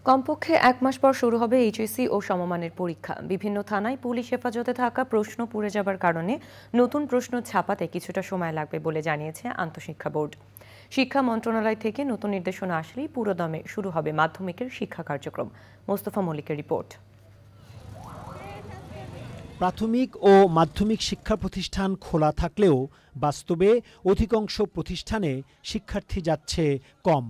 কমপক্ষে ১ মাস পর শুরু হবে এইচএসসি ও সমমানের পরীক্ষা। বিভিন্ন থানায় পুলিশ হেফাজতে থাকা প্রশ্ন পুড়ে যাবার কারণে নতুন প্রশ্ন ছাপাতে কিছুটা সময় লাগবে বলে জানিয়েছে আন্তঃশিক্ষা বোর্ড। শিক্ষা মন্ত্রণালয় থেকে নতুন নির্দেশনা আসলেই পুরোদমে শুরু হবে মাধ্যমিকের শিক্ষা কার্যক্রম। মোস্তফা মল্লিকের রিপোর্ট। প্রাথমিক ও মাধ্যমিক শিক্ষা প্রতিষ্ঠান খোলা থাকলেও বাস্তবে অধিকাংশ প্রতিষ্ঠানে শিক্ষার্থী যাচ্ছে কম।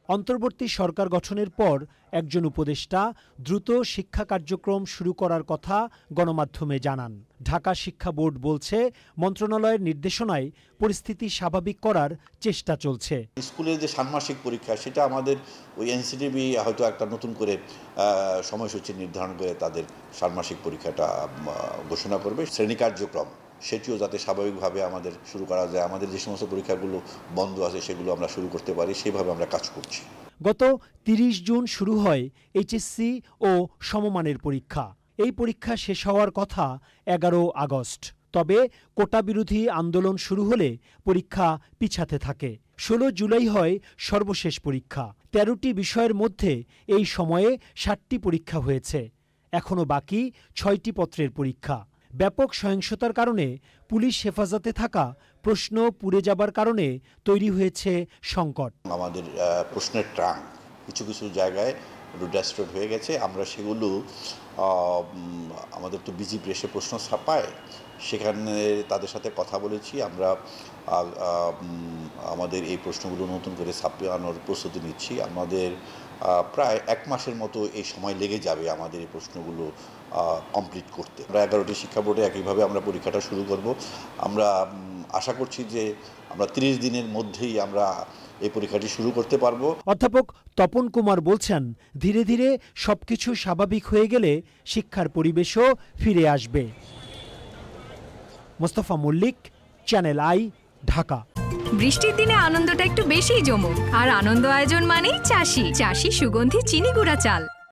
অন্তর্বর্তী সরকার গঠনের পর একজন উপদেষ্টা দ্রুত শিক্ষা কার্যক্রম শুরু করার কথা গণমাধ্যমে জানান। ঢাকা শিক্ষা বোর্ড বলছে, মন্ত্রণালয়ের নির্দেশনায় পরিস্থিতি স্বাভাবিক করার চেষ্টা চলছে। স্কুলের যে ষান্মাসিক পরীক্ষা, সেটা আমাদের ওই এনসিটিবি হয়তো একটা নতুন করে সময়সূচি নির্ধারণ করে তাদের ষান্মাসিক পরীক্ষাটা ঘোষণা করবে। শ্রেণী কার্যক্রম সেটিও যাতে স্বাভাবিকভাবে আমাদের শুরু করা যায়, আমাদের যে সমস্ত পরীক্ষাগুলো বন্ধ আছে সেগুলো আমরা শুরু করতে পারি, সেভাবে আমরা কাজ করছি। গত ৩০ জুন শুরু হয় এইচএসসি ও সমমানের পরীক্ষা। এই পরীক্ষা শেষ হওয়ার কথা ১১ আগস্ট। তবে কোটা বিরোধী আন্দোলন শুরু হলে পরীক্ষা পিছাতে থাকে। ১৬ জুলাই হয় সর্বশেষ পরীক্ষা। ১৩টি বিষয়ের মধ্যে এই সময়ে ৭টি পরীক্ষা হয়েছে। এখনো বাকি ৬টি পত্রের পরীক্ষা। ব্যাপক সহিংসতার কারণে পুলিশ হেফাজতে থাকা প্রশ্ন পুড়ে যাবার কারণে তৈরি হয়েছে সংকট। আমাদের প্রশ্নের ট্রাঙ্ক কিছু কিছু জায়গায় রুডাস্ট্রোড হয়ে গেছে। আমরা সেগুলো আমাদের তো বিজি প্রেসে প্রশ্ন ছাপায়, সেখানে তাদের সাথে কথা বলেছি। আমরা আমাদের এই প্রশ্নগুলো নতুন করে ছাপানোর প্রস্তুতি নিচ্ছি। আমাদের প্রায় ১ মাসের মতো এই সময় লেগে যাবে আমাদের এই প্রশ্নগুলো কমপ্লিট করতে। আমরা ১১টি শিক্ষা বোর্ডে একইভাবে আমরা পরীক্ষাটা শুরু করব। আমরা আশা করছি যে আমরা ৩০ দিনের মধ্যেই আমরা এই পরীক্ষাটি শুরু করতে পারবো। অধ্যাপক তপন কুমার বলছেন, ধীরে ধীরে সবকিছু স্বাভাবিক হয়ে গেলে শিক্ষার পরিবেশও ফিরে আসবে। Mostafa Mallik, Channel i, Dhaka. বৃষ্টির দিনে আনন্দটা একটু বেশিই জমুক, আর আনন্দ আয়োজন মানেই চাষি সুগন্ধি চিনি গুঁড়া চাল।